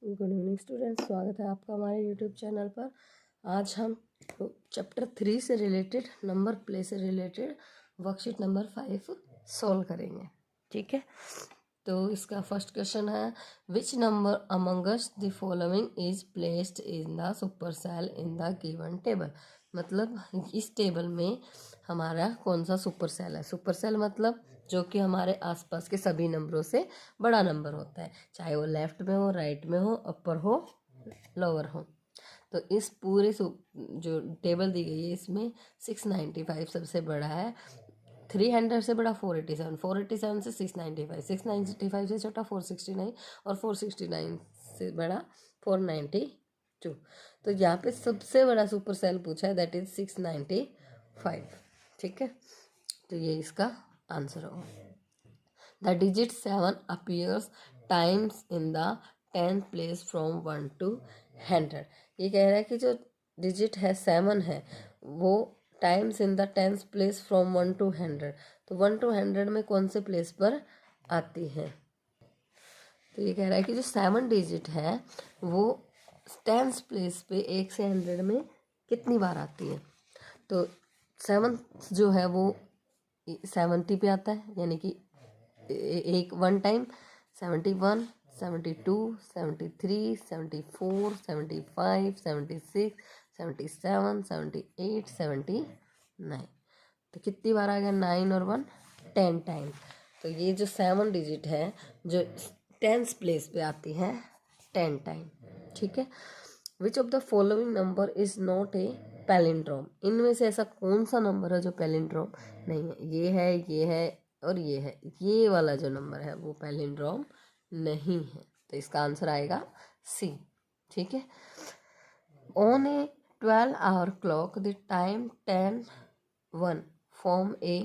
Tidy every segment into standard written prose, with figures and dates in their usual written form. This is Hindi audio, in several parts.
गुड इवनिंग स्टूडेंट्स, स्वागत है आपका हमारे यूट्यूब चैनल पर। आज हम चैप्टर 3 से रिलेटेड नंबर प्ले से रिलेटेड वर्कशीट नंबर 5 सॉल्व करेंगे। ठीक है, तो इसका फर्स्ट क्वेश्चन है, which number amongst the following is placed in the super cell in the given table. मतलब इस टेबल में हमारा कौन सा सुपर सेल है। सुपर सेल मतलब जो कि हमारे आसपास के सभी नंबरों से बड़ा नंबर होता है, चाहे वो लेफ्ट में हो, राइट में हो, अपर हो, लोअर हो। तो इस पूरे जो टेबल दी गई है इसमें 695 सबसे बड़ा है, 300 से बड़ा 487, 487 से 695, 695 से छोटा 469 और 469 से बड़ा 492। तो यहाँ पे सबसे बड़ा सुपर सेल पूछा है, दैट इज 695। ठीक है, तो ये इसका आंसर होगा। The digit 7 appears times in the 10th place from 1 to 100। ये कह रहा है कि जो डिजिट है 7 है वो times in the 10th place from 1 to 100। तो 1 to 100 में कौन से प्लेस पर आती है। तो ये कह रहा है कि जो 7 डिजिट है वो 10th प्लेस पे 1 से 100 में कितनी बार आती है। तो 7 जो है वो 70 पे आता है, यानी कि एक 1 टाइम 71, 72, 73, 74, 75, 76, 77, 78, 79। तो कितनी बार आ गया, 9 और 1 10 टाइम। तो ये जो 7 डिजिट है जो 10th प्लेस पे आती है 10 टाइम। ठीक है, which of the following number is not a palindrome. इनमें से ऐसा कौन सा नंबर है जो पैलिंड्रोम नहीं है। ये है और ये है, ये वाला जो नंबर है वो पैलिंड्रोम नहीं है। तो इसका आंसर आएगा सी। ठीक है, on A 12-hour clock the time 10:01 form A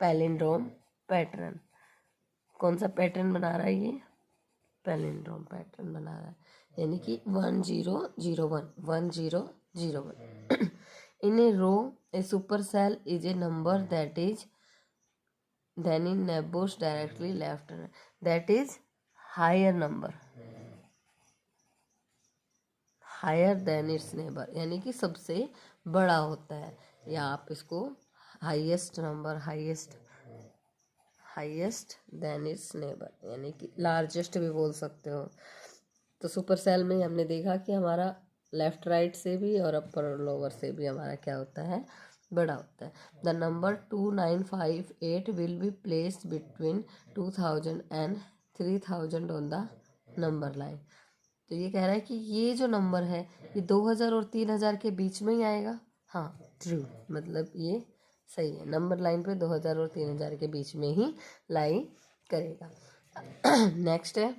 palindrome pattern. कौन सा पैटर्न बना रहा है ये, पैलिंड्रोम पैटर्न बना रहा है, यानी कि 1001 1001। In a row a super cell is a number that is then in neighbors directly left, that is higher number, higher than its neighbor, यानी कि सबसे बड़ा होता है, या आप इसको highest number, highest than its neighbour, यानी कि लार्जेस्ट भी बोल सकते हो। तो सुपर सेल में हमने देखा कि हमारा लेफ्ट राइट से भी और अपर और लोअर से भी हमारा क्या होता है, बड़ा होता है। The number 2958 will be placed between 2000 and 3000 on the number line. तो ये कह रहा है कि ये जो नंबर है ये 2000 और 3000 के बीच में ही आएगा। हाँ, ट्रू, मतलब ये सही है, नंबर लाइन पे 2000 और 3000 के बीच में ही लाई करेगा। नेक्स्ट है,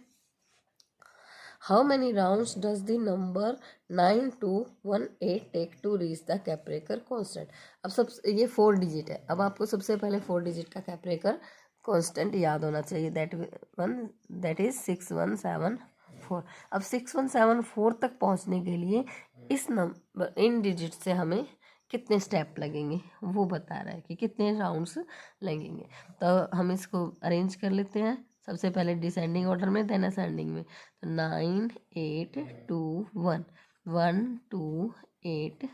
how many rounds does the number 9218 take to reach the Kaprekar constant. अब सब ये 4 डिजिट है, अब आपको सबसे पहले 4 डिजिट का कैपरेकर कॉन्स्टेंट याद होना चाहिए, दैट इज 6174। अब 6174 तक पहुंचने के लिए इस नंबर, इन डिजिट से हमें कितने स्टेप लगेंगे वो बता रहा है कि कितने राउंड्स लगेंगे। तो हम इसको अरेंज कर लेते हैं, सबसे पहले डिसेंडिंग ऑर्डर में, देन असेंडिंग में। तो 9 8 2 1 1 2 8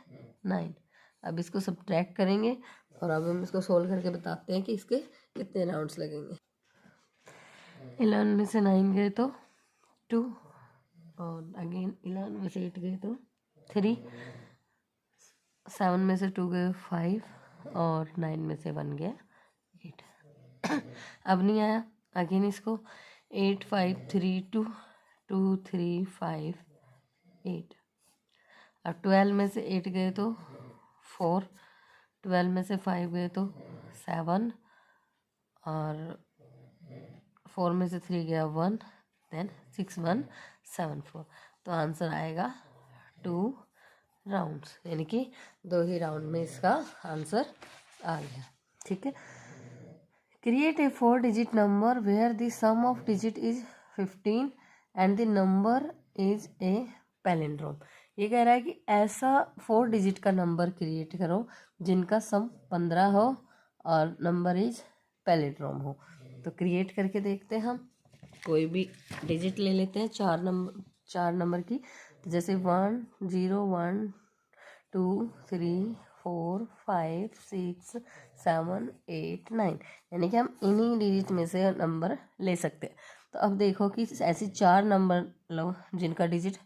9। अब इसको सब्ट्रैक्ट करेंगे और अब हम इसको सोल्व करके बताते हैं कि इसके कितने राउंड्स लगेंगे। 11 में से 9 गए तो 2, और अगेन 11 में से 8 गए तो 3, 7 में से 2 गए 5, और 9 में से 1 गया 8। अब नहीं आया, अगेन इसको 8 5 3 2 2 3 5 8। अब 12 में से 8 गए तो 4, 12 में से 5 गए तो 7, और 4 में से 3 गया 1, देन 6174। तो आंसर आएगा 2 राउंड्स, यानी कि 2 ही राउंड में इसका आंसर आ गया। ठीक है, create a 4 digit number where the sum of digit is 15 and the number is a palindrome. ये कह रहा है कि ऐसा 4 डिजिट का नंबर क्रिएट करो जिनका सम 15 हो और नंबर इज पैलिंड्रोम हो। तो क्रिएट करके देखते हैं हम, कोई भी डिजिट ले लेते हैं, 4 नंबर की, तो जैसे 1 0 1 2 3 4 5 6 7 8 9, यानी कि हम इन्हीं डिजिट में से नंबर ले सकते हैं। तो अब देखो कि ऐसी 4 नंबर लो जिनका डिजिट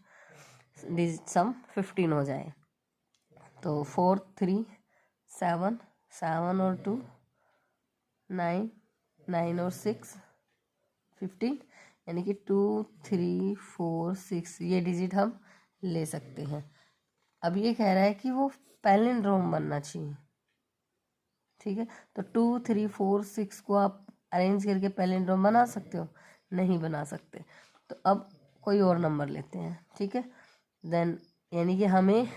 सम 15 हो जाए। तो 4 3 7 7 और 2 9 9 और 6 15, यानी कि 2 3 4 6 ये डिजिट हम ले सकते हैं। अब ये कह रहा है कि वो पैलिंड्रोम बनना चाहिए, ठीक है। तो 2 3 4 6 को आप अरेंज करके पैलिंड्रोम बना सकते हो? नहीं बना सकते। तो अब कोई और नंबर लेते हैं, ठीक है। देन यानी कि हमें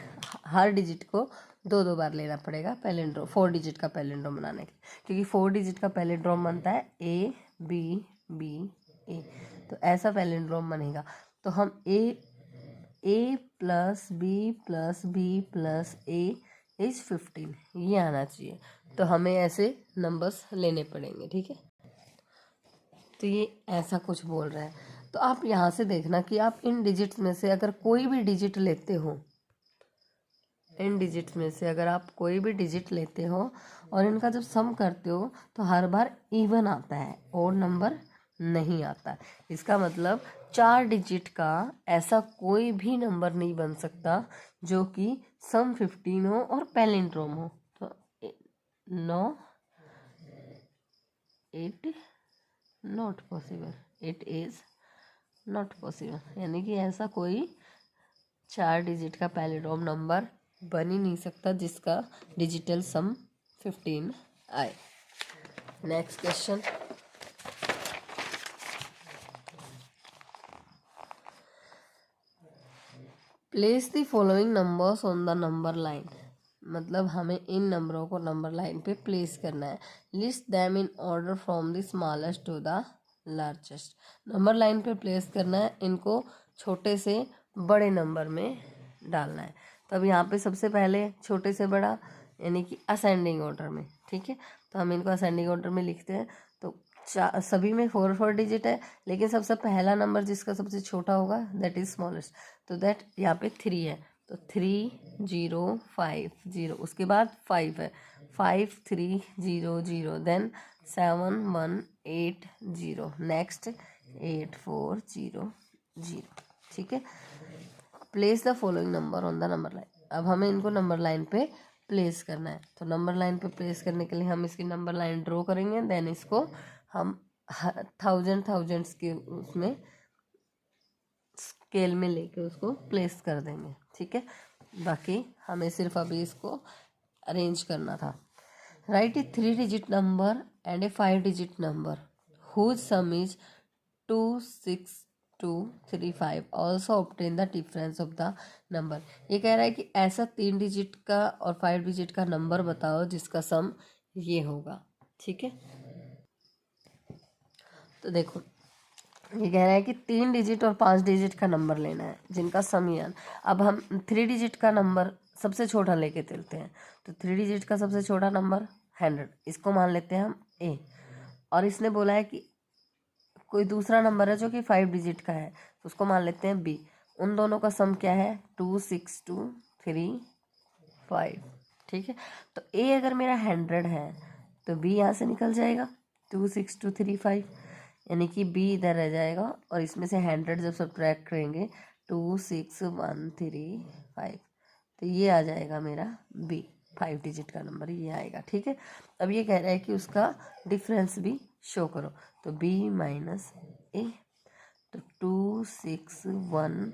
हर डिजिट को 2 बार लेना पड़ेगा पैलिंड्रोम, 4 डिजिट का पैलिंड्रोम बनाने के, क्योंकि 4 डिजिट का पैलिंड्रोम बनता है A B B A। तो ऐसा पैलिंड्रोम बनेगा। तो हम A plus B plus B plus A is 15 ये आना चाहिए। तो हमें ऐसे नंबर्स लेने पड़ेंगे, ठीक है। तो ये ऐसा कुछ बोल रहा है। तो आप यहाँ से देखना कि आप इन डिजिट्स में से अगर कोई भी डिजिट लेते हो, इन डिजिट्स में से अगर आप कोई भी डिजिट लेते हो और इनका जब सम करते हो तो हर बार इवन आता है, और नंबर नहीं आता है। इसका मतलब 4 डिजिट का ऐसा कोई भी नंबर नहीं बन सकता जो कि सम 15 हो और पैलिंड्रोम हो। तो no, it not possible, it is not possible, यानी कि ऐसा कोई 4 डिजिट का पैलिंड्रोम नंबर बन ही नहीं सकता जिसका डिजिटल सम 15 आए। Next question, place the following numbers on the number line. मतलब हमें इन नंबरों को नंबर लाइन पे प्लेस करना है। List them in order from the smallest to the largest. Number line पे प्लेस करना है, इनको छोटे से बड़े नंबर में डालना है। तब यहाँ पे सबसे पहले छोटे से बड़ा, यानी कि असेंडिंग ऑर्डर में, ठीक है। तो हम इनको असेंडिंग ऑर्डर में लिखते हैं। तो सभी में 4 डिजिट है, लेकिन सबसे पहला नंबर जिसका सबसे छोटा होगा दैट इज स्मॉलेस्ट। तो दैट यहाँ पे 3 है, तो 3 0 5 0, उसके बाद 5 है, 5 3 0 0, देन 7 1 8 0, नेक्स्ट 8 4 0 0, ठीक है। Place the following number on the number line. अब हमें इनको नंबर लाइन पे प्लेस करना है। तो नंबर लाइन पे प्लेस करने के लिए हम इसकी नंबर लाइन ड्रॉ करेंगे, देन इसको हम थाउजेंड्स के उसमें स्केल में लेके उसको प्लेस कर देंगे, ठीक है। बाकी हमें सिर्फ अभी इसको अरेंज करना था। Write a 3 digit number and a 5 digit number whose sum is 2 6 2 3 5, also obtain the difference of the number. ये कह रहा है कि ऐसा 3 डिजिट का और 5 डिजिट का नंबर बताओ जिसका सम ये होगा, ठीक है। तो देखो ये कह रहा है कि 3 डिजिट और 5 डिजिट का नंबर लेना है जिनका सम ही। अब हम 3 डिजिट का नंबर सबसे छोटा लेके चलते हैं। तो 3 डिजिट का सबसे छोटा नंबर 100, इसको मान लेते हैं हम ए। और इसने बोला है कि कोई दूसरा नंबर है जो कि 5 डिजिट का है, तो उसको मान लेते हैं बी। उन दोनों का सम क्या है? 2 6 2 3 5, ठीक है। तो ए अगर मेरा 100 है तो बी यहाँ से निकल जाएगा, 2 6 2 3 5, यानी कि बी इधर रह जाएगा। और इसमें से 100 जब सब्ट्रैक्ट करेंगे 2 6 1 3 5, तो ये आ जाएगा मेरा बी, 5 डिजिट का नंबर ये आएगा, ठीक है। अब ये कह रहा है कि उसका डिफरेंस भी शो करो। तो बी माइनस ए, तो 2 6 1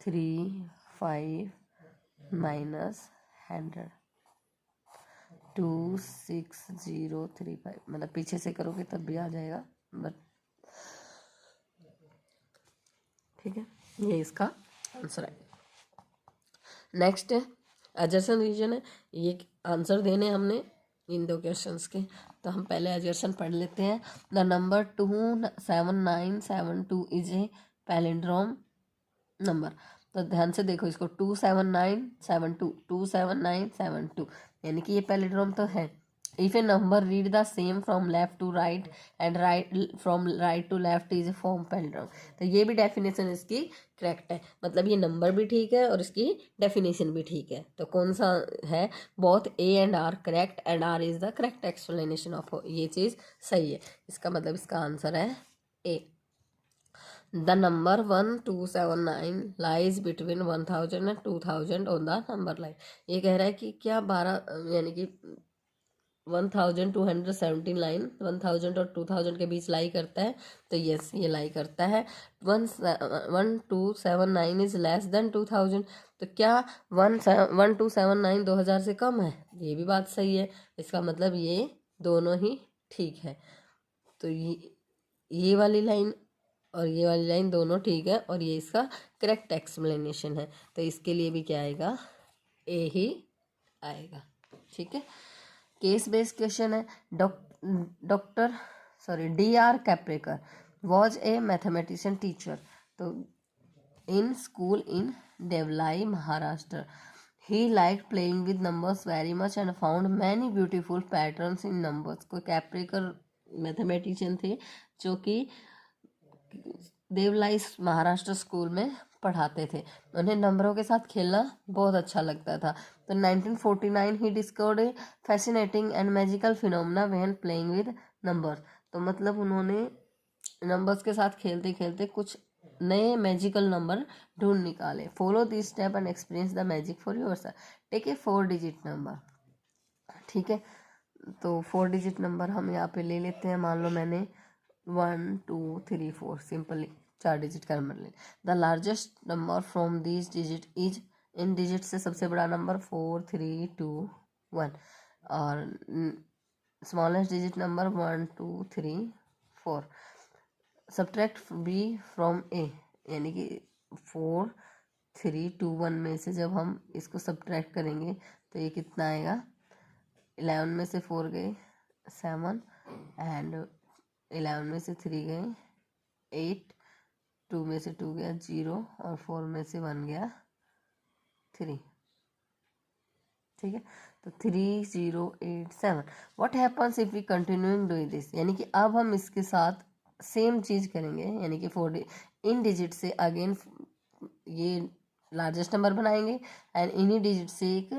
3 5 माइनस 100, 2 6 0 3 5, मतलब पीछे से करोगे तब भी आ जाएगा, बट ठीक है, ये इसका आंसर है। नेक्स्ट है एजर्सन रीजन है। ये आंसर देने हमने इन 2 क्वेश्चंस के, तो हम पहले एजर्सन पढ़ लेते हैं। The number 27972 is a palindrome number. तो ध्यान से देखो इसको, 27972 27972, यानी कि ये पैलिंड्रोम तो है। If a number read the same from left to right and right from right to left is a form palindrome. तो ये भी डेफिनेशन इसकी करेक्ट है, मतलब ये नंबर भी ठीक है और इसकी डेफिनेशन भी ठीक है। तो कौन सा है, both A and R correct and R is the correct explanation of, ये चीज़ सही है। इसका मतलब इसका आंसर है A. The number 1279 lies between 1000 and 2000 on the number line. ये कह रहा है कि क्या 12 यानी कि 1217 लाइन 1000 और 2000 के बीच लाई करता है। तो यस, ये लाई करता है। 1279 इज लेस देन 2000। तो क्या 1279 2000 से कम है, ये भी बात सही है। इसका मतलब ये दोनों ही ठीक है। तो ये वाली लाइन और ये वाली लाइन दोनों ठीक है और ये इसका करेक्ट एक्सप्लेनेशन है। तो इसके लिए भी क्या आएगा, ए ही आएगा। ठीक है, केस बेस्ड क्वेश्चन है। D.R. Kaprekar was a mathematician teacher. तो in school in Devlali Maharashtra. He like playing with numbers very much and found many beautiful patterns in numbers. कोई कैप्रेकर मैथमेटिशियन थे जो कि देवलाई महाराष्ट्र स्कूल में पढ़ाते थे। उन्हें नंबरों के साथ खेलना बहुत अच्छा लगता था। तो 1949 he discovered A fascinating and magical phenomena when playing with numbers. तो मतलब उन्होंने नंबर्स के साथ खेलते खेलते कुछ नए मैजिकल नंबर ढूंढ निकाले। Follow this step and experience the magic for yourself. Take a 4 digit number. ठीक है, तो 4 डिजिट नंबर हम यहाँ पे ले लेते हैं। मान लो मैंने 1 2 3 4 सिंपली 4 डिजिट का नंबर ले। The largest number from this digit is, इन डिजिट से सबसे बड़ा नंबर 4 3 2 1 और smallest digit number 1 2 3 4। Subtract B from A, यानी कि 4 3 2 1 में से जब हम इसको सब्ट्रैक्ट करेंगे तो ये कितना आएगा। 11 में से 4 गए 7 एंड 11 में से 3 गए 8, 2 में से 2 गया 0 और 4 में से 1 गया 3। ठीक है, तो 3087। What happens if we continuing doing this, यानी कि अब हम इसके साथ सेम चीज़ करेंगे, यानी कि 4 इन डिजिट से अगेन ये लार्जेस्ट नंबर बनाएंगे एंड इन्हीं डिजिट से एक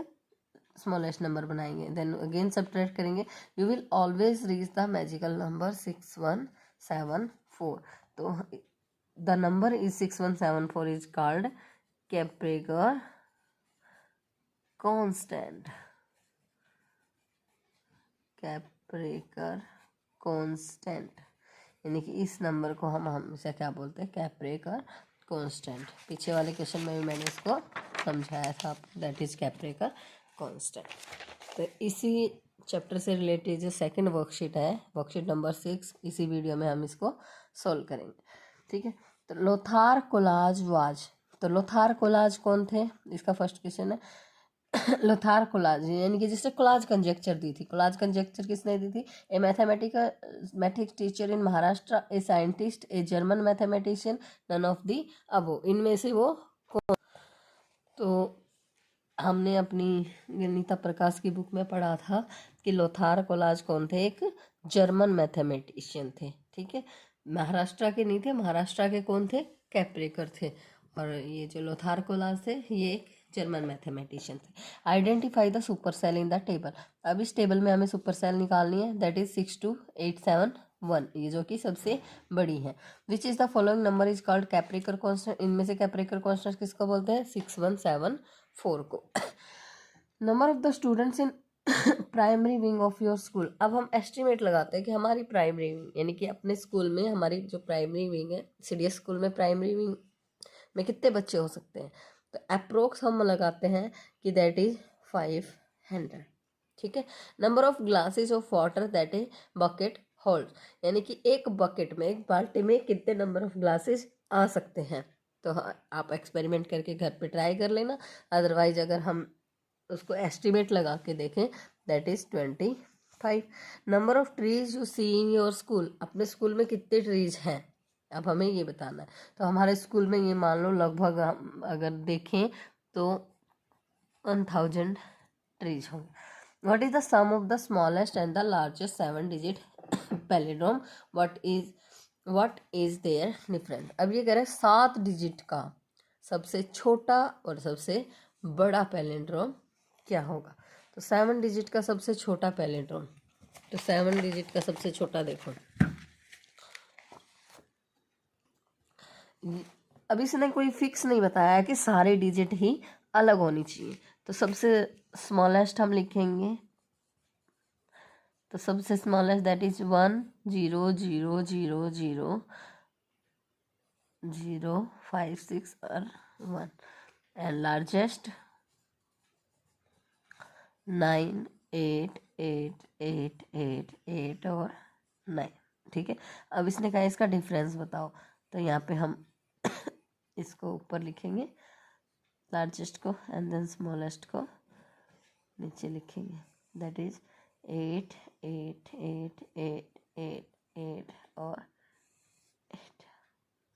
स्मॉलेस्ट नंबर बनाएंगे, देन अगेन सब्ट्रैक्ट करेंगे। You will always reach the magical number 6174। तो the number is 6174 is called Kaprekar constant. Kaprekar constant, यानी कि इस नंबर को हम हमेशा क्या बोलते हैं, कैप्रेकर कांस्टेंट। पीछे वाले क्वेश्चन में भी मैंने इसको समझाया था, दैट इज कैप्रेकर कांस्टेंट। तो इसी चैप्टर से रिलेटेड जो सेकंड वर्कशीट है, वर्कशीट नंबर 6, इसी वीडियो में हम इसको सॉल्व करेंगे। ठीक है, तो लोथार कोलाज वाज। तो लोथार कोलाज कौन थे, इसका फर्स्ट क्वेश्चन है। लोथार कोलाज यानी कि जिसने कोलाज कंजेक्चर दी थी। कोलाज कंजेक्चर किसने दी थी, a mathematics teacher in Maharashtra, a scientist, a German mathematician, none of the above. इनमें से वो कौन। तो हमने अपनी गणिता प्रकाश की बुक में पढ़ा था कि लोथार कोलाज कौन थे, एक जर्मन मैथमेटिशियन थे। ठीक है, महाराष्ट्र के नहीं थे, महाराष्ट्र के कौन थे, कैप्रेकर थे। और ये जो लोथार कोलाज थे ये एक जर्मन मैथमेटिशियन थे। Identify the super cell in the table. अब इस टेबल में हमें सुपर सेल निकालनी है, दैट इज 62871, ये जो कि सबसे बड़ी है। Which is the following number is called Kaprekar constant. इनमें से कैप्रेकर कांस्टेंट किसको बोलते हैं, 6174 को। Number of the students in primary wing of your school. अब हम एस्टिमेट लगाते हैं कि हमारी प्राइमरी विंग, यानी कि अपने स्कूल में हमारी जो प्राइमरी विंग है, सीडीएस स्कूल में प्राइमरी विंग में कितने बच्चे हो सकते हैं। तो अप्रोक्स हम लगाते हैं कि दैट इज 500। ठीक है, number of glasses of water that a bucket hold, यानी कि एक बकेट में, एक बाल्टी में कितने नंबर ऑफ ग्लासेस आ सकते हैं। तो आप एक्सपेरिमेंट करके घर पे ट्राई कर लेना, अदरवाइज अगर हम उसको एस्टिमेट लगा के देखें that is 25। Number of trees you see in your school, अपने स्कूल में कितने ट्रीज हैं, अब हमें ये बताना है। तो हमारे स्कूल में ये मान लो लगभग हम अगर देखें तो 1000 ट्रीज होंगे। What is the sum of the smallest and the largest 7-digit palindrome? What is their difference? अब ये कह रहे हैं 7 डिजिट का सबसे छोटा और सबसे बड़ा पैलिंड्रोम क्या होगा। तो 7 डिजिट का सबसे छोटा पैलिंड्रोम, तो 7 डिजिट का सबसे छोटा देखो, अब इसने कोई फिक्स नहीं बताया कि सारे डिजिट ही अलग होनी चाहिए। तो सबसे स्मॉलेस्ट हम लिखेंगे, तो सबसे स्मॉलेस्ट दैट इज 1 0 0 0 0 0 5 6 और 1, एंड लार्जेस्ट 9 8 8 8 8 8 और 9। ठीक है, अब इसने कहा इसका डिफरेंस बताओ, तो यहाँ पे हम इसको ऊपर लिखेंगे लार्जेस्ट को, एंड देन स्मॉलेस्ट को नीचे लिखेंगे, दैट इज 8 8 8 8 8 8 और 8।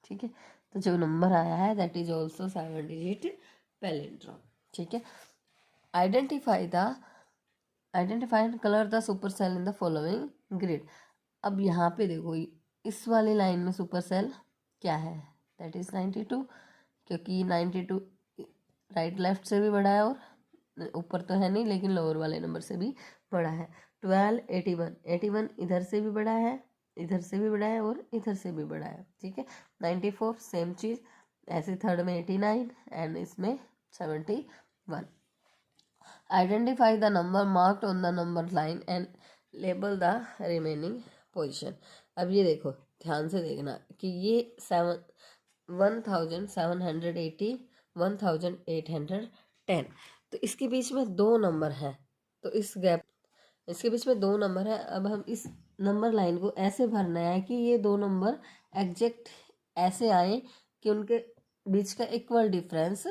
ठीक है, तो जो नंबर आया है that is also 7 digit palindrome. ठीक है, identify and colour the super cell in the following grid. अब यहाँ पे देखो इस वाली लाइन में सुपर सेल क्या है, दैट इज 92, क्योंकि 92 राइट लेफ्ट से भी बड़ा है और ऊपर तो है नहीं लेकिन लोअर वाले नंबर से भी बड़ा है। 12 81 81 इधर से भी बड़ा है, इधर से भी बड़ा है और इधर से भी बड़ा है। ठीक है, 94 सेम चीज़, ऐसे थर्ड में 89 एंड इसमें 71। Identify the number marked on the number line and label the remaining position. अब ये देखो ध्यान से देखना कि ये 1780 1810, तो इसके बीच में 2 नंबर है, तो इसके बीच में 2 नंबर है। अब हम इस नंबर लाइन को ऐसे भरना है कि ये 2 नंबर एग्जैक्ट ऐसे आए कि उनके बीच का इक्वल डिफरेंस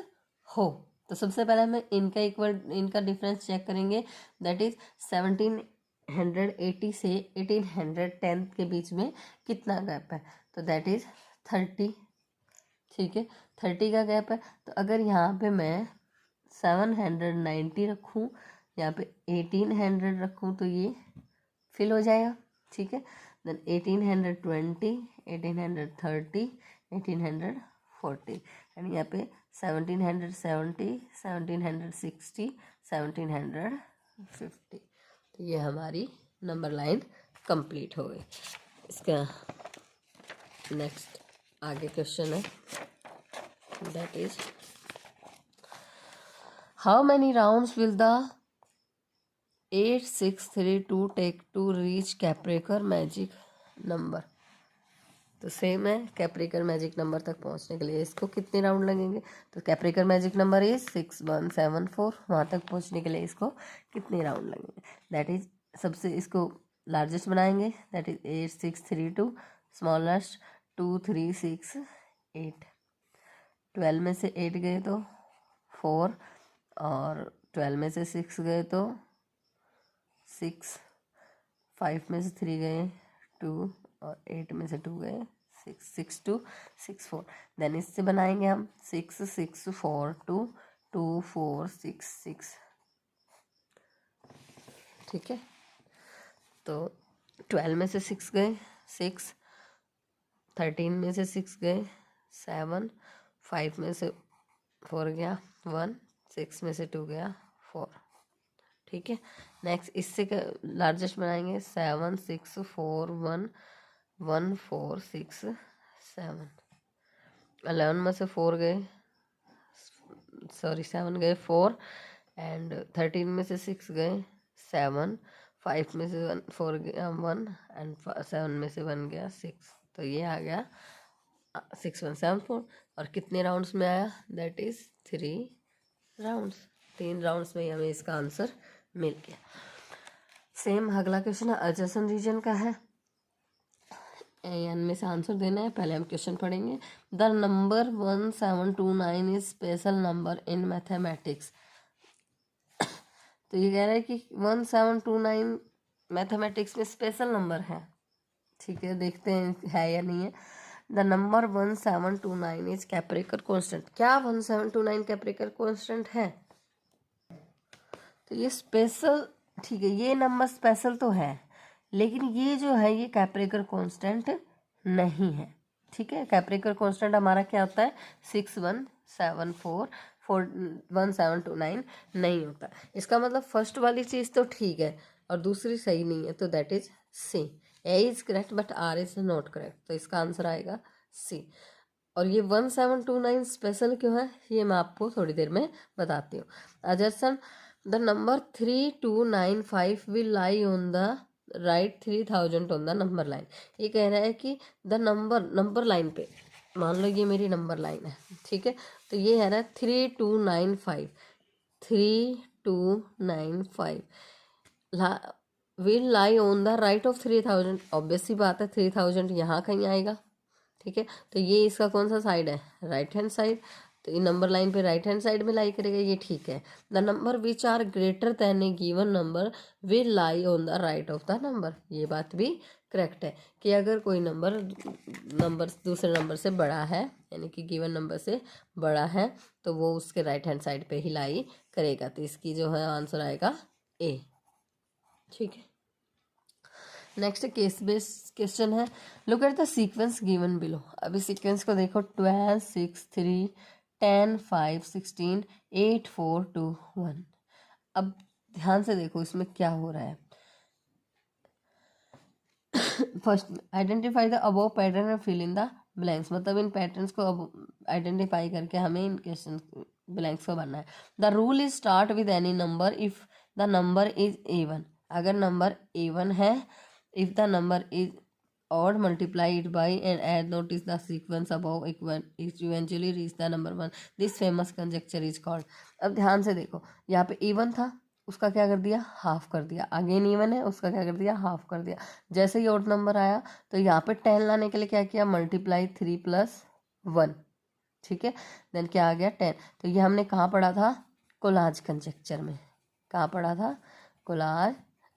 हो। तो सबसे पहले हमें इनका डिफरेंस चेक करेंगे, दैट इज 1780 से 1810 के बीच में कितना गैप है, तो दैट इज 30। ठीक है, 30 का गैप है। तो अगर यहाँ पे मैं 790 रखूँ, यहाँ पे 1800 रखूँ, तो ये फिल हो जाएगा। ठीक है, देन 1820 1830 1840, एंड यहाँ पे 1770 1760 1750। तो ये हमारी नंबर लाइन कंप्लीट हो गई। इसका नेक्स्ट आगे क्वेश्चन है, that is how many rounds will the 8632 take to reach Kaprekar magic number. तो सेम है, कैप्रिकर मैजिक नंबर तक पहुंचने के लिए इसको कितने राउंड लगेंगे, तो कैप्रिकर मैजिक नंबर इज 6174, वहाँ तक पहुंचने के लिए इसको कितने राउंड लगेंगे, दैट इज सबसे इसको लार्जेस्ट बनाएंगे, दैट इज 8632, स्मॉलेस्ट 2368, 12 में से 8 गए तो 4, और 12 में से 6 गए तो 6, 5 में से 3 गए 2, और 8 में से 2 गए 6, 6 2 6 4। देन इससे बनाएंगे हम 6 6 4 2 2 4 6 6। ठीक है, तो 12 में से 6 गए 6, 13 में से 6 गए 7, 5 में से 4 गया 1, 6 में से 2 गया 4। ठीक है, नेक्स्ट इससे लार्जेस्ट बनाएंगे 7 6 4 1 1 4 6 7। 11 में से 4 गए, सॉरी 7 गए 4, एंड 13 में से 6 गए 7, 5 में से 4 गया 1, एंड 7 में से 1 गया 6। तो ये आ गया 6174, और कितने राउंड्स में आया, दैट इज 3 राउंड्स। 3 राउंड्स में हमें इसका आंसर मिल गया। सेम अगला क्वेश्चन एडजेसेंट रीजन का है, एन में से आंसर देना है। पहले हम क्वेश्चन पढ़ेंगे। The number 1729 is special number in mathematics. तो ये कह रहा है कि 1729 मैथमेटिक्स में स्पेशल नंबर है। ठीक है, देखते हैं है या नहीं है। The number 1729 is Kaprekar constant. क्या 1729 कैप्रिकर कांस्टेंट है? तो ये स्पेशल ठीक है, ये नंबर स्पेशल तो है, लेकिन ये जो है ये कैप्रेकर कांस्टेंट नहीं है। ठीक है, कैप्रेकर कांस्टेंट हमारा क्या होता है 6174411729 नहीं होता। इसका मतलब फर्स्ट वाली चीज़ तो ठीक है और दूसरी सही नहीं है, तो that is C. A is correct but R is not correct, तो इसका आंसर आएगा सी। और ये 1729 स्पेशल क्यों है ये मैं आपको थोड़ी देर में बताती हूँ। Assertion the number 3295 will lie on the right 3000 on the number line. ये कह रहा है कि द नंबर लाइन पे, मान लो ये मेरी नंबर लाइन है, ठीक है, तो ये है ना 3295 will lie on the right of 3000। Obvious सी बात है 3000 यहाँ कहीं आएगा, ठीक है, तो ये इसका कौन सा साइड है राइट हैंड साइड, तो ये नंबर लाइन पे राइट हैंड साइड में लाई करेगा, ये ठीक है। The number which are greater than a given number will lie on the right of the number. ये बात भी करेक्ट है कि अगर कोई नंबर दूसरे नंबर से बड़ा है, यानी कि गिवन नंबर से बड़ा है, तो वो उसके राइट हैंड साइड पे ही लाई करेगा। तो इसकी जो है आंसर आएगा ए। ठीक है, नेक्स्ट केस बेस्ड क्वेश्चन है, look at the sequence given below. अभी सीक्वेंस को देखो 12 6 3 10 5 16 8 4 2 1। अब ध्यान से देखो इसमें क्या हो रहा है। First identify the above pattern and fill in the blanks, मतलब इन पैटर्न्स को अब आइडेंटिफाई करके हमें इन क्वेश्चन ब्लैंक्स को भरना है। The rule is start with any number if the number is A1। अगर नंबर A1 है, if the number is odd multiply it by and add notice the sequence above eventually reach the number 1, this famous conjecture is called। अब ध्यान से देखो, यहाँ पे A1 था, उसका क्या कर दिया हाफ कर दिया, अगेन A1 है, उसका क्या कर दिया हाफ कर दिया। जैसे ही ऑड नंबर आया तो यहाँ पे 10 लाने के लिए क्या किया मल्टीप्लाई 3 + 1, ठीक है, देन क्या आ गया 10। तो ये हमने कहाँ पढ़ा था कोलाज कंजेक्चर में, कहाँ पढ़ा था कोलाज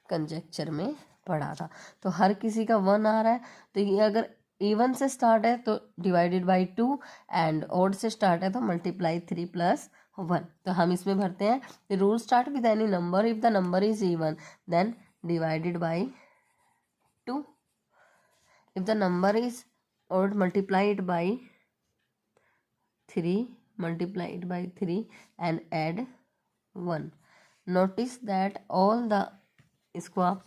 कंजेक्चर में पढ़ा था। तो हर किसी का 1 आ रहा है, तो ये अगर A1 से स्टार्ट है तो डिवाइडेड बाई 2 एंड ऑड से स्टार्ट है तो मल्टीप्लाई 3 + 1। तो हम इसमें भरते हैं the rule start with any number if the number is A1 then divided by 2, if the number is odd multiplied by 3 and add 1। Notice that all the, इसको आप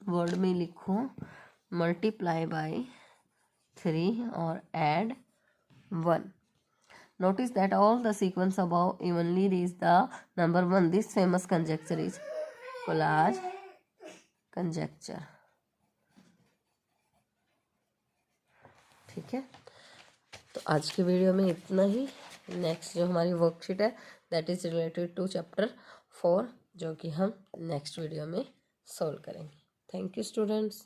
वर्ड में लिखो मल्टीप्लाई बाई 3 और add 1। Notice that all the sequence above evenly reach the number 1, this famous conjecture is Collatz conjecture. ठीक है, तो आज के वीडियो में इतना ही। नेक्स्ट जो हमारी वर्कशीट है that is related to chapter 4, जो कि हम नेक्स्ट वीडियो में सॉल्व करेंगे। Thank you, students.